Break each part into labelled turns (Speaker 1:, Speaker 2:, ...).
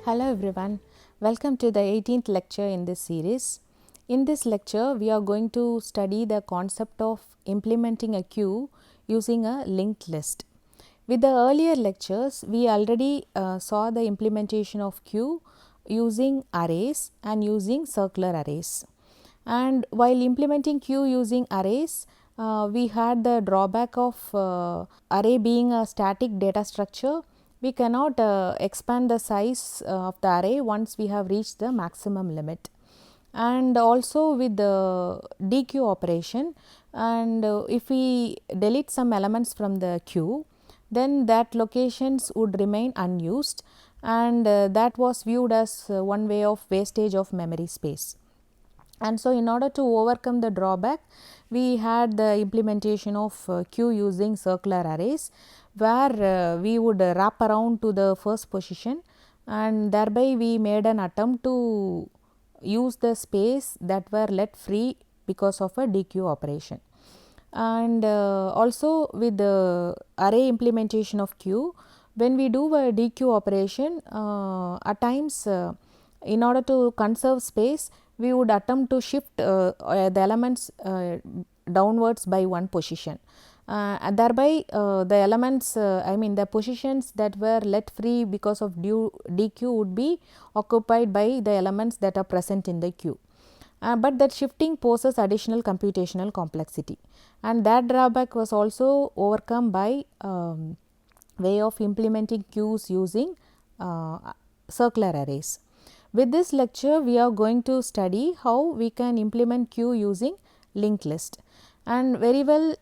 Speaker 1: Hello everyone, welcome to the 18th lecture in this series. In this lecture, we are going to study the concept of implementing a queue using a linked list. With the earlier lectures, we already saw the implementation of queue using arrays and using circular arrays. And while implementing queue using arrays, we had the drawback of array being a static data structure. We cannot expand the size of the array once we have reached the maximum limit. And also with the dequeue operation, and if we delete some elements from the queue, then that locations would remain unused, and that was viewed as one way of wastage of memory space. And so, in order to overcome the drawback, we had the implementation of queue using circular arrays, where we would wrap around to the first position, and thereby we made an attempt to use the space that were let free because of a dequeue operation. And also with the array implementation of queue, when we do a dequeue operation, at times in order to conserve space, we would attempt to shift the elements downwards by one position. And thereby the elements, the positions that were let free because of dequeue would be occupied by the elements that are present in the queue. But that shifting poses additional computational complexity, and that drawback was also overcome by way of implementing queues using circular arrays. With this lecture, we are going to study how we can implement queue using linked list. And very well,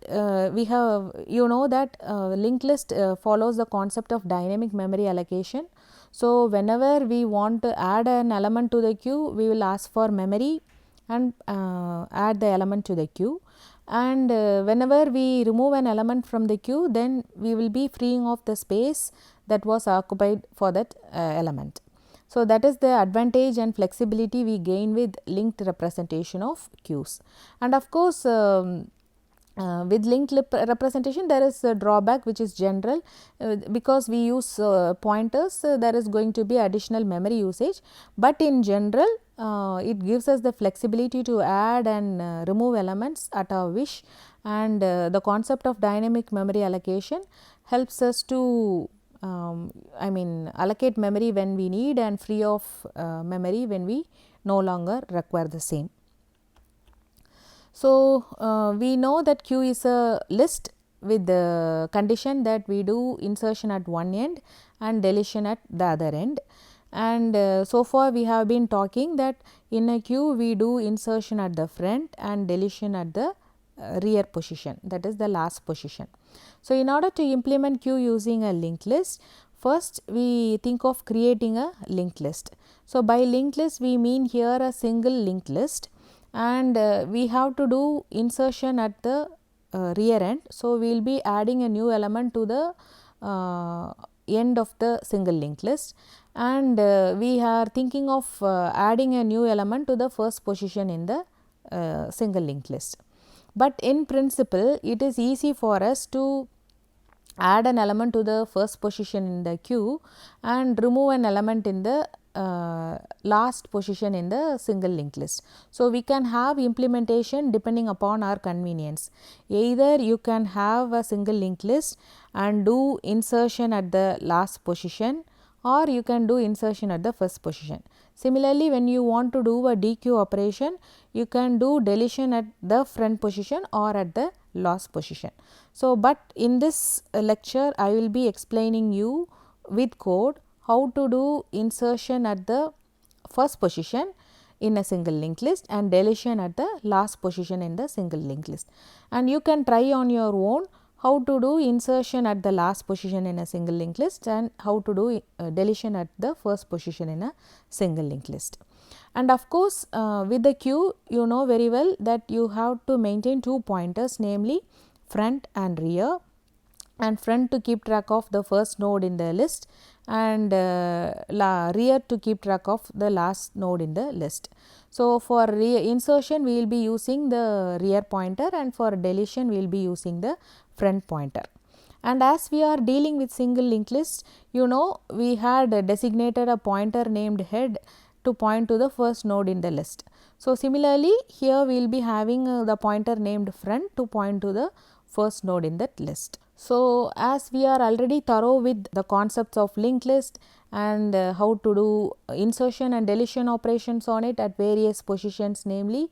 Speaker 1: we have that linked list follows the concept of dynamic memory allocation. So, whenever we want to add an element to the queue, we will ask for memory and add the element to the queue. And whenever we remove an element from the queue, then we will be freeing off the space that was occupied for that element. So, that is the advantage and flexibility we gain with linked representation of queues. And of course, with linked representation, there is a drawback which is general, because we use pointers, there is going to be additional memory usage, but in general it gives us the flexibility to add and remove elements at our wish, and the concept of dynamic memory allocation helps us to allocate memory when we need and free off memory when we no longer require the same. So, we know that queue is a list with the condition that we do insertion at one end and deletion at the other end. And so far we have been talking that in a queue we do insertion at the front and deletion at the rear position, that is the last position. So, in order to implement queue using a linked list, first we think of creating a linked list. So, by linked list we mean here a single linked list, and we have to do insertion at the rear end. So, we will be adding a new element to the end of the single linked list, and we are thinking of adding a new element to the first position in the single linked list. But in principle, it is easy for us to add an element to the first position in the queue and remove an element in the last position in the single linked list. So, we can have implementation depending upon our convenience. Either you can have a single linked list and do insertion at the last position, or you can do insertion at the first position. Similarly, when you want to do a dequeue operation, you can do deletion at the front position or at the last position. So, but in this lecture, I will be explaining you with code how to do insertion at the first position in a single linked list and deletion at the last position in the single linked list. And you can try on your own how to do insertion at the last position in a single linked list and how to do deletion at the first position in a single linked list. And of course, with the queue, you know very well that you have to maintain two pointers, namely front and rear, and front to keep track of the first node in the list, and rear to keep track of the last node in the list. So, for insertion we will be using the rear pointer, and for deletion we will be using the front pointer. And as we are dealing with single linked list, we had designated a pointer named head to point to the first node in the list. So, similarly here we will be having the pointer named front to point to the first node in that list. So, as we are already thorough with the concepts of linked list and how to do insertion and deletion operations on it at various positions, namely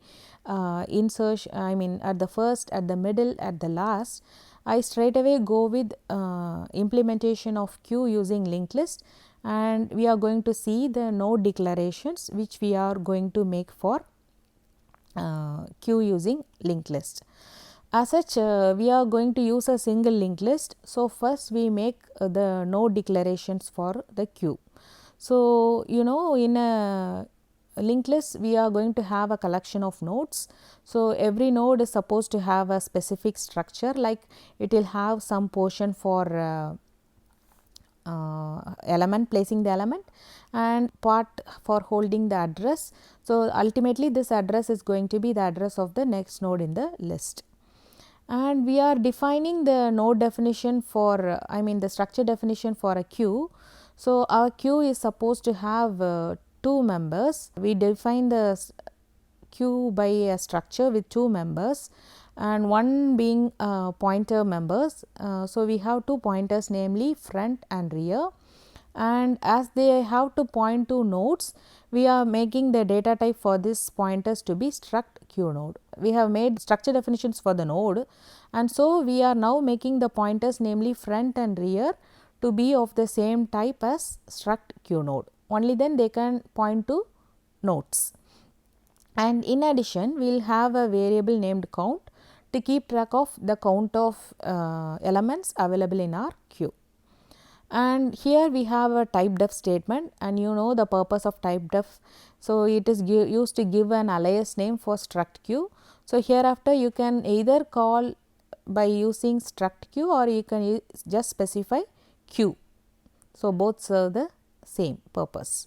Speaker 1: insertion, at the first, at the middle, at the last, I straight away go with implementation of queue using linked list, and we are going to see the node declarations which we are going to make for queue using linked list. As such, we are going to use a single linked list. So, first we make the node declarations for the queue. So, in a linked list we are going to have a collection of nodes. So, every node is supposed to have a specific structure, like it will have some portion for element, placing the element, and part for holding the address. So, ultimately this address is going to be the address of the next node in the list. And we are defining the node definition for the structure definition for a queue. So, our queue is supposed to have 2 members. We define the queue by a structure with 2 members and one being pointer members. So, we have 2 pointers, namely front and rear, and as they have to point to nodes, we are making the data type for this pointers to be struct queue node. We have made structure definitions for the node, and so we are now making the pointers, namely front and rear, to be of the same type as struct queue node. Only then they can point to nodes. And in addition, we will have a variable named count to keep track of the count of elements available in our queue. And here we have a type def statement, and the purpose of type def. So, it is used to give an alias name for struct queue. So, hereafter you can either call by using struct queue or you can just specify queue. So, both serve the same purpose.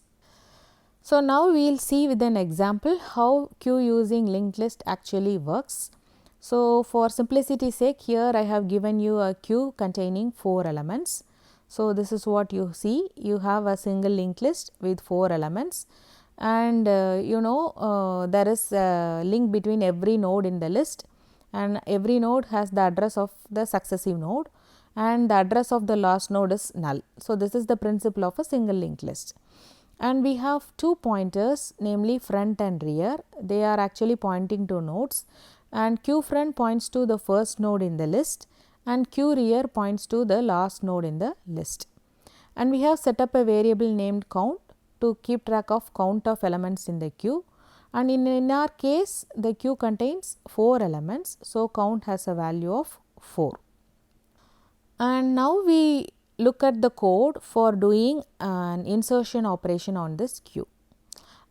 Speaker 1: So, now we will see with an example how queue using linked list actually works. So, for simplicity's sake, here I have given you a queue containing 4 elements. So, this is what you see. You have a single linked list with 4 elements, and there is a link between every node in the list, and every node has the address of the successive node, and the address of the last node is null. So, this is the principle of a single linked list. And we have 2 pointers, namely front and rear. They are actually pointing to nodes, and queue front points to the first node in the list and queue rear points to the last node in the list. And we have set up a variable named count to keep track of count of elements in the queue, and in our case the queue contains 4 elements. So, count has a value of 4. And now we look at the code for doing an insertion operation on this queue.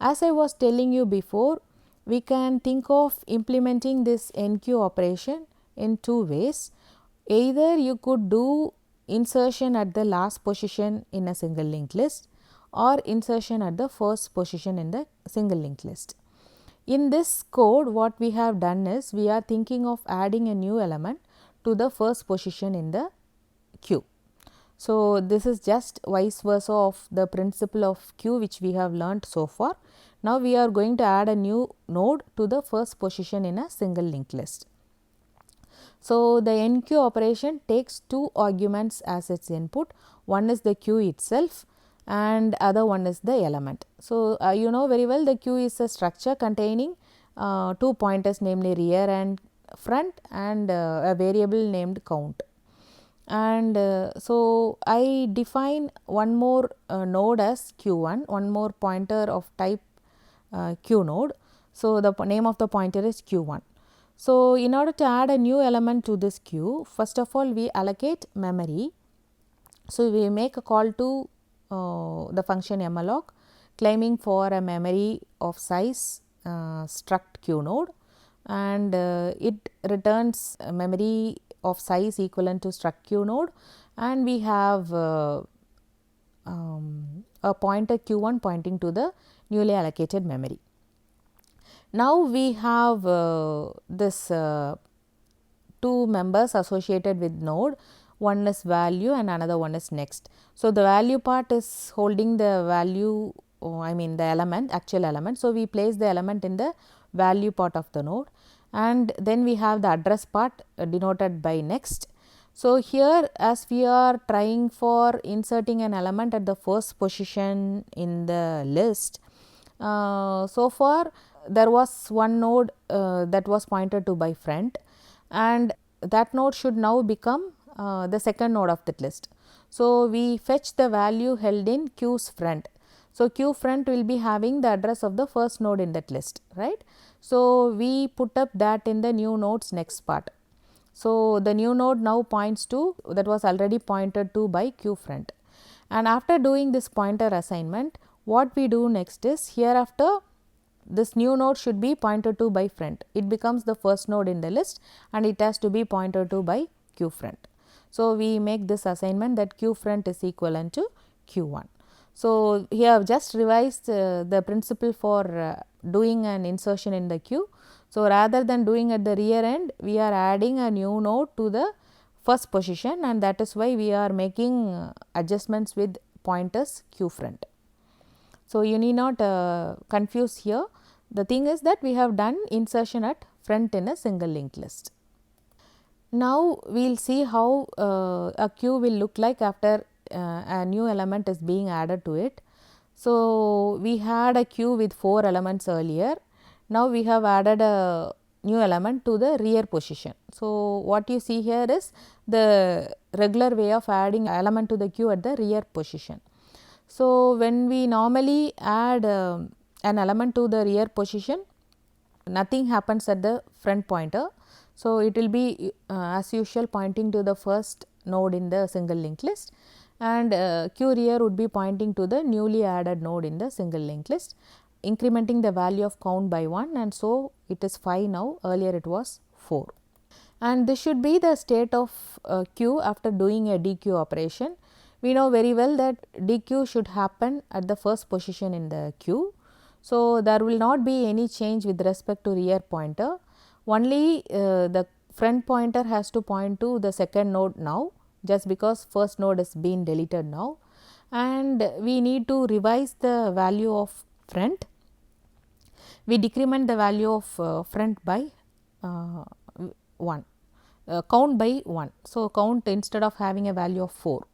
Speaker 1: As I was telling you before, we can think of implementing this enqueue operation in 2 ways. Either you could do insertion at the last position in a single linked list or insertion at the first position in the single linked list. In this code, what we have done is we are thinking of adding a new element to the first position in the queue. So, this is just vice versa of the principle of queue which we have learnt so far. Now, we are going to add a new node to the first position in a single linked list. So, the enqueue operation takes 2 arguments as its input. One is the queue itself and other one is the element. So, you know very well the queue is a structure containing 2 pointers, namely rear and front, and a variable named count. And so, I define one more node as q1, one more pointer of type q node. So, the name of the pointer is q1. So, in order to add a new element to this queue, first of all we allocate memory. So, we make a call to the function malloc claiming for a memory of size struct q node, and it returns a memory of size equivalent to struct q node, and we have a pointer q1 pointing to the newly allocated memory. Now, we have this 2 members associated with node. one is value and another one is next. So, the value part is holding the value, the element, actual element. So, we place the element in the value part of the node, and then we have the address part denoted by next. So, here as we are trying for inserting an element at the first position in the list, so far there was one node that was pointed to by friend, and that node should now become the second node of that list. So, we fetch the value held in queue's friend. So, queue friend will be having the address of the first node in that list, right. So, we put up that in the new node's next part. So, the new node now points to that was already pointed to by queue friend, and after doing this pointer assignment, what we do next is hereafter this new node should be pointed to by friend. It becomes the first node in the list and it has to be pointed to by queue friend. So, we make this assignment that queue friend is equivalent to q1. So, here I have just revised the principle for doing an insertion in the queue. So, rather than doing at the rear end, we are adding a new node to the first position, and that is why we are making adjustments with pointers queue friend. So, you need not confuse here. The thing is that we have done insertion at front in a single linked list. Now, we will see how a queue will look like after a new element is being added to it. So, we had a queue with 4 elements earlier. Now, we have added a new element to the rear position. So, what you see here is the regular way of adding element to the queue at the rear position. So, when we normally add an element to the rear position, nothing happens at the front pointer. So, it will be as usual pointing to the first node in the single linked list, and queue rear would be pointing to the newly added node in the single linked list, incrementing the value of count by 1, and so it is 5 now, earlier it was 4. And this should be the state of queue after doing a dequeue operation. We know very well that dequeue should happen at the first position in the queue. So, there will not be any change with respect to rear pointer, only the front pointer has to point to the second node now, just because first node is being deleted now, and we need to revise the value of front. We decrement the value of front by 1, count by 1. So, count instead of having a value of 4.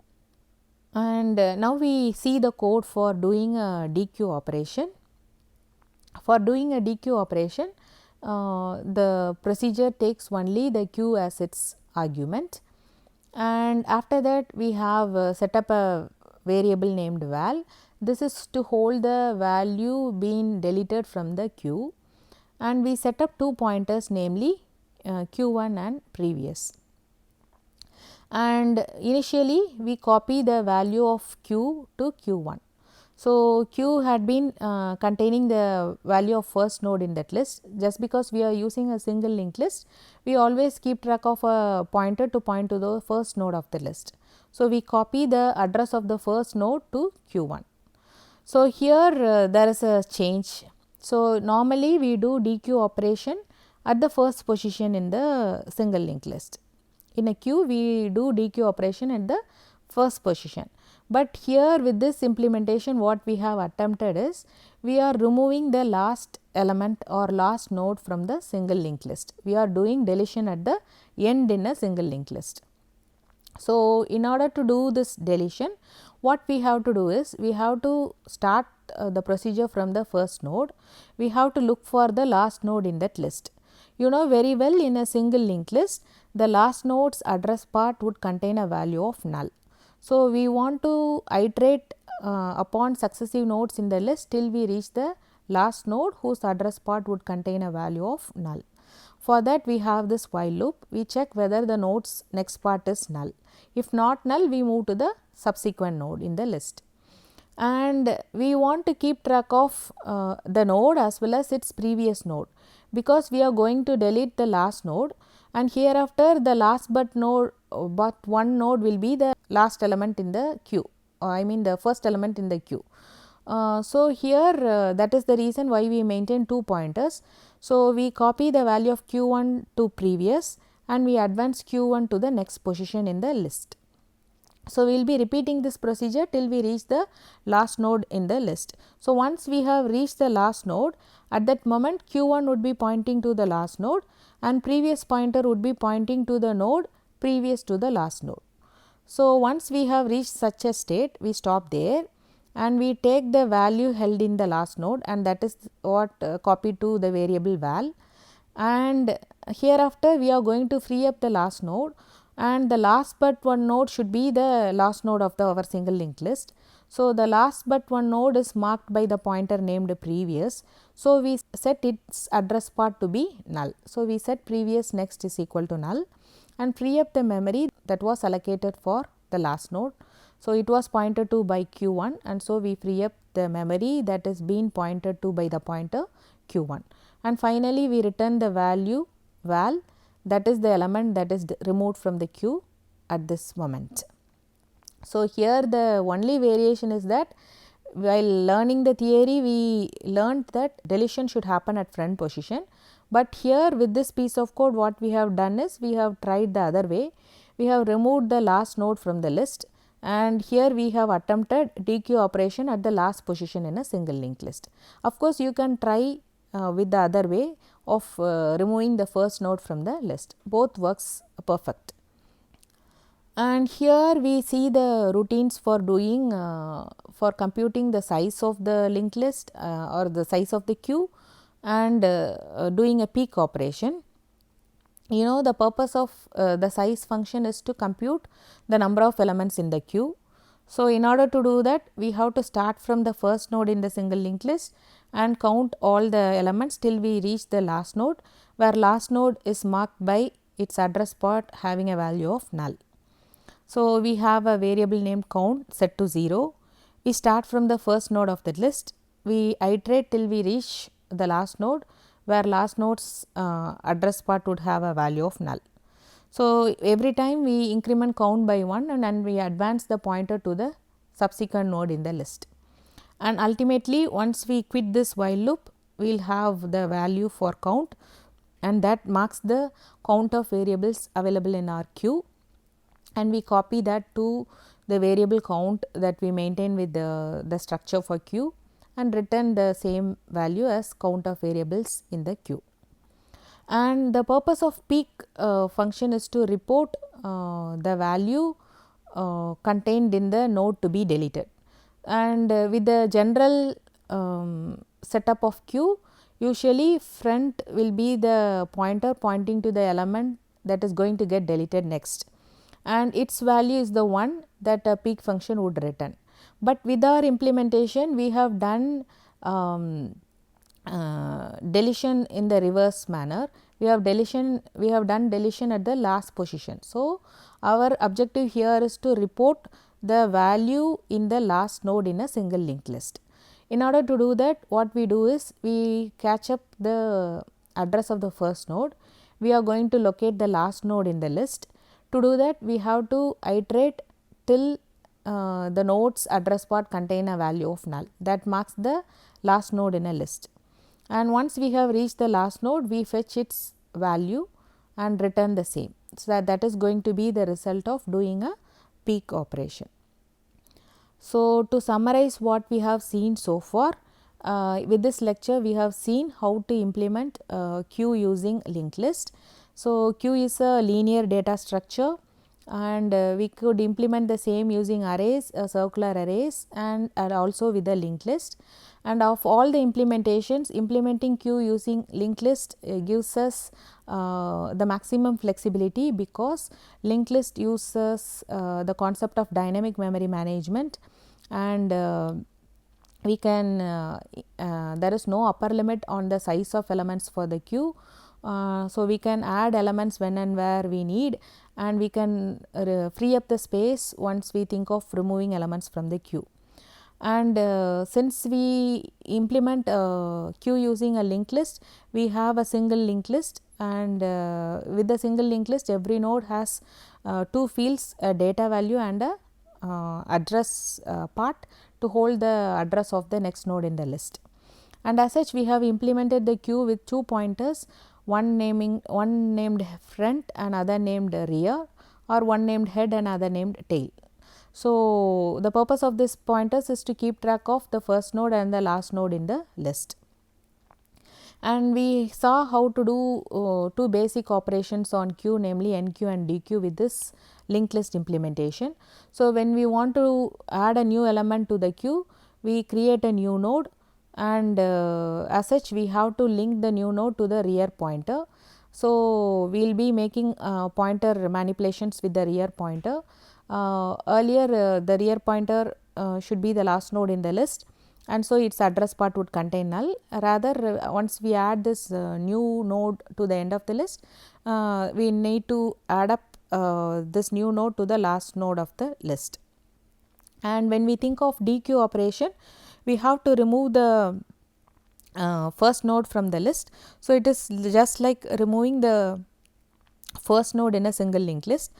Speaker 1: And now we see the code for doing a dequeue operation. For doing a dequeue operation, the procedure takes only the queue as its argument, and after that we have set up a variable named val. This is to hold the value being deleted from the queue, and we set up 2 pointers, namely q1 and previous. And initially we copy the value of q to q1. So, q had been containing the value of first node in that list. Just because we are using a single linked list, we always keep track of a pointer to point to the first node of the list. So, we copy the address of the first node to q1. So, here there is a change. So, normally we do dequeue operation at the first position in the single linked list. In a queue, we do dequeue operation at the first position. But here with this implementation, what we have attempted is, we are removing the last element or last node from the single linked list. We are doing deletion at the end in a single linked list. So, in order to do this deletion, what we have to do is, we have to start the procedure from the first node. We have to look for the last node in that list. You know very well, in a single linked list, the last node's address part would contain a value of null. So, we want to iterate upon successive nodes in the list till we reach the last node whose address part would contain a value of null. For that, we have this while loop. We check whether the node's next part is null. If not null, we move to the subsequent node in the list. And we want to keep track of the node as well as its previous node, because we are going to delete the last node, and hereafter the last but one node will be the last element in the queue, the first element in the queue. So, here that is the reason why we maintain 2 pointers. So, we copy the value of q1 to previous and we advance q1 to the next position in the list. So, we will be repeating this procedure till we reach the last node in the list. So, once we have reached the last node, at that moment q1 would be pointing to the last node and previous pointer would be pointing to the node previous to the last node. So, once we have reached such a state, we stop there and we take the value held in the last node, and that is what copied to the variable val, and hereafter we are going to free up the last node, and the last but one node should be the last node of our single linked list. So, the last but one node is marked by the pointer named previous. So, we set its address part to be null. So, we set previous next is equal to null and free up the memory that was allocated for the last node. So, it was pointed to by q1, and so we free up the memory that is being pointed to by the pointer q1, and finally we return the value val, that is the element that is removed from the queue at this moment. So, here the only variation is that while learning the theory we learned that deletion should happen at front position, but here with this piece of code what we have done is we have tried the other way. We have removed the last node from the list, and here we have attempted dequeue operation at the last position in a single linked list. Of course, you can try with the other way of removing the first node from the list. Both works perfect. And here we see the routines for doing for computing the size of the linked list or the size of the queue, and doing a peak operation. You know, the purpose of the size function is to compute the number of elements in the queue. So, in order to do that, we have to start from the first node in the single linked list and count all the elements till we reach the last node, where last node is marked by its address part having a value of null. So, we have a variable named count set to 0. We start from the first node of the list. We iterate till we reach the last node, where last node's address part would have a value of null. So, every time we increment count by 1 and then we advance the pointer to the subsequent node in the list. And ultimately, once we quit this while loop, we will have the value for count, and that marks the count of variables available in our queue, and we copy that to the variable count that we maintain with the structure for queue and return the same value as count of variables in the queue. And the purpose of peak function is to report the value contained in the node to be deleted. And with the general setup of queue, usually front will be the pointer pointing to the element that is going to get deleted next, and its value is the one that a peak function would return. But with our implementation we have done deletion in the reverse manner. We have done deletion at the last position. So, our objective here is to report the value in the last node in a single linked list. In order to do that, what we do is we catch up the address of the first node. We are going to locate the last node in the list. To do that, we have to iterate till the node's address part contain a value of null, that marks the last node in a list. And once we have reached the last node, we fetch its value and return the same. So, that is going to be the result of doing a peak operation. So, to summarize what we have seen so far, with this lecture we have seen how to implement queue using linked list. So, queue is a linear data structure, and we could implement the same using arrays, circular arrays, and also with the linked list. And of all the implementations, implementing queue using linked list gives us the maximum flexibility, because linked list uses the concept of dynamic memory management, and we can there is no upper limit on the size of elements for the queue. So, we can add elements when and where we need, and we can free up the space once we think of removing elements from the queue. And since we implement queue using a linked list, we have a single linked list, and with the single linked list every node has two fields, a data value and a address part to hold the address of the next node in the list. And as such, we have implemented the queue with two pointers. one named front and other named rear, or one named head and other named tail. So, the purpose of this pointers is to keep track of the first node and the last node in the list. And we saw how to do two basic operations on queue, namely NQ and DQ, with this linked list implementation. So, when we want to add a new element to the queue, we create a new node, and as such we have to link the new node to the rear pointer. So, we will be making pointer manipulations with the rear pointer. Earlier the rear pointer should be the last node in the list, and so its address part would contain null. Rather, once we add this new node to the end of the list, we need to add up this new node to the last node of the list. And when we think of DQ operation, we have to remove the first node from the list. So, it is just like removing the first node in a single linked list.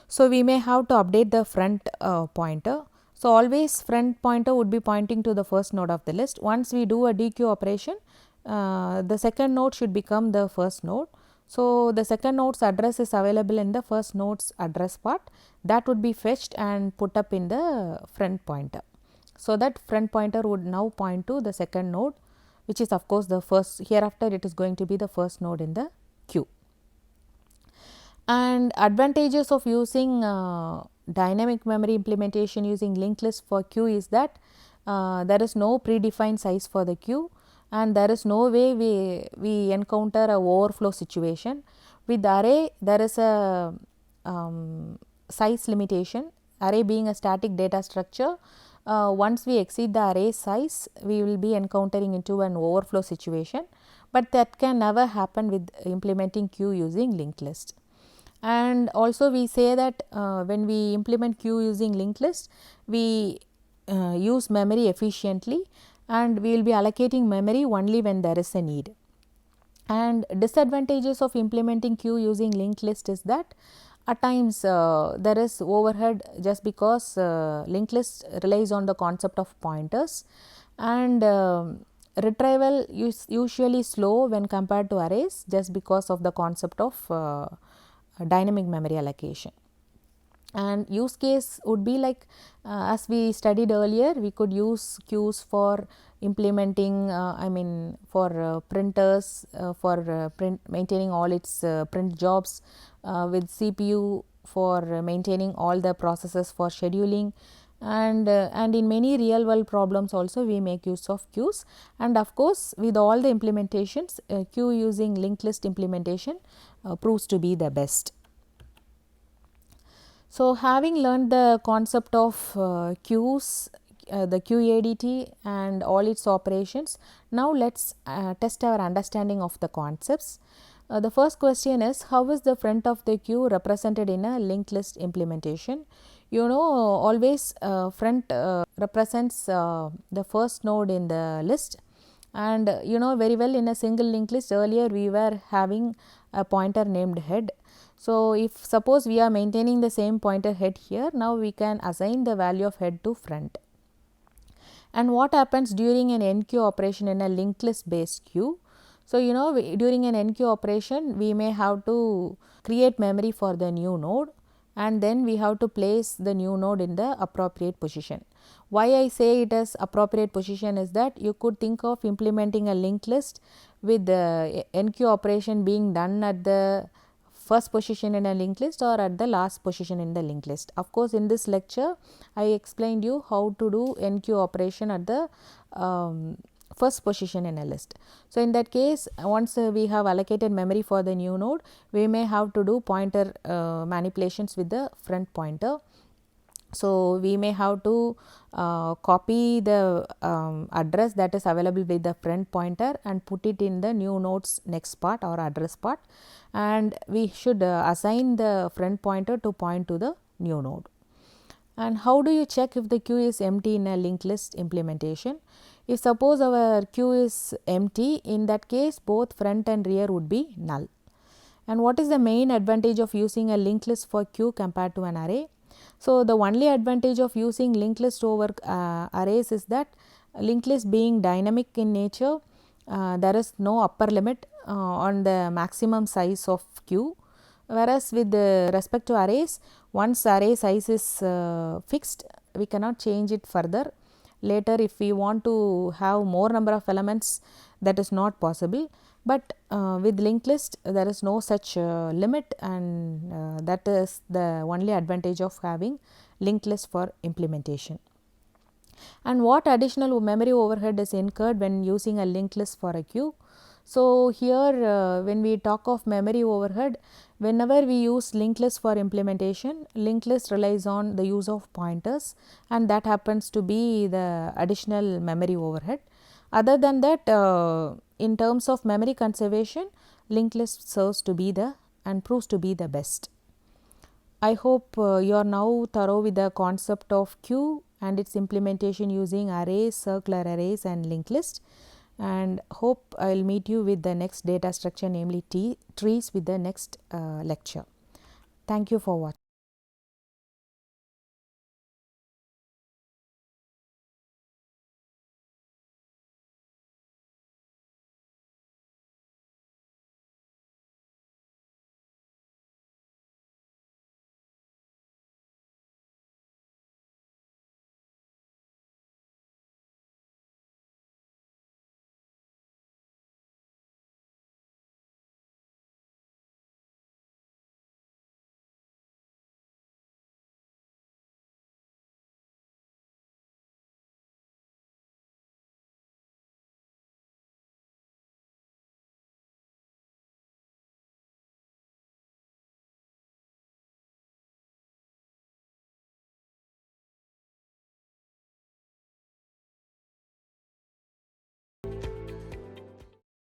Speaker 1: So, we may have to update the front pointer. So, always front pointer would be pointing to the first node of the list. Once we do a DQ operation, the second node should become the first node. So, the second node's address is available in the first node's address part, that would be fetched and put up in the front pointer. So, that front pointer would now point to the second node, which is of course the first. Hereafter it is going to be the first node in the queue. And advantages of using dynamic memory implementation using linked list for queue is that there is no predefined size for the queue, and there is no way we encounter a overflow situation. With array, there is a size limitation, array being a static data structure. Once we exceed the array size, we will be encountering into an overflow situation, but that can never happen with implementing queue using linked list. And also we say that when we implement queue using linked list, we use memory efficiently, and we will be allocating memory only when there is a need. And disadvantages of implementing queue using linked list is that at times there is overhead, just because linked list relies on the concept of pointers, and retrieval is usually slow when compared to arrays, just because of the concept of dynamic memory allocation. And use case would be like, as we studied earlier, we could use queues for implementing for printers, for maintaining all its print jobs, with CPU for maintaining all the processes for scheduling, and in many real world problems also we make use of queues. And of course, with all the implementations, queue using linked list implementation proves to be the best. So, having learned the concept of queues, the QADT and all its operations, now let us test our understanding of the concepts. The first question is, how is the front of the queue represented in a linked list implementation? You know, always front represents the first node in the list, and you know very well, in a single linked list earlier we were having a pointer named head. So, if suppose we are maintaining the same pointer head here, now we can assign the value of head to front. And what happens during an NQ operation in a linked list based queue? So, you know, during an NQ operation we may have to create memory for the new node, and then we have to place the new node in the appropriate position. Why I say it as appropriate position is that you could think of implementing a linked list with the NQ operation being done at the first position in a linked list or at the last position in the linked list. Of course, in this lecture I explained you how to do NQ operation at the first position in a list. So, in that case, once we have allocated memory for the new node, we may have to do pointer manipulations with the front pointer. So, we may have to copy the address that is available with the front pointer and put it in the new node's next part or address part, and we should assign the front pointer to point to the new node. And how do you check if the queue is empty in a linked list implementation? If suppose our queue is empty, in that case both front and rear would be null. And what is the main advantage of using a linked list for queue compared to an array? So, the only advantage of using linked list over arrays is that linked list being dynamic in nature, there is no upper limit. on the maximum size of queue, whereas with respect to arrays, once array size is fixed, we cannot change it further. Later if we want to have more number of elements, that is not possible, but with linked list there is no such limit, and that is the only advantage of having linked list for implementation. And what additional memory overhead is incurred when using a linked list for a queue? So here when we talk of memory overhead, whenever we use linked list for implementation, linked list relies on the use of pointers, and that happens to be the additional memory overhead. Other than that, in terms of memory conservation, linked list serves to be the and proves to be the best. I hope you are now thorough with the concept of queue and its implementation using arrays, circular arrays and linked list, and hope I will meet you with the next data structure, namely trees, with the next lecture. Thank you for watching.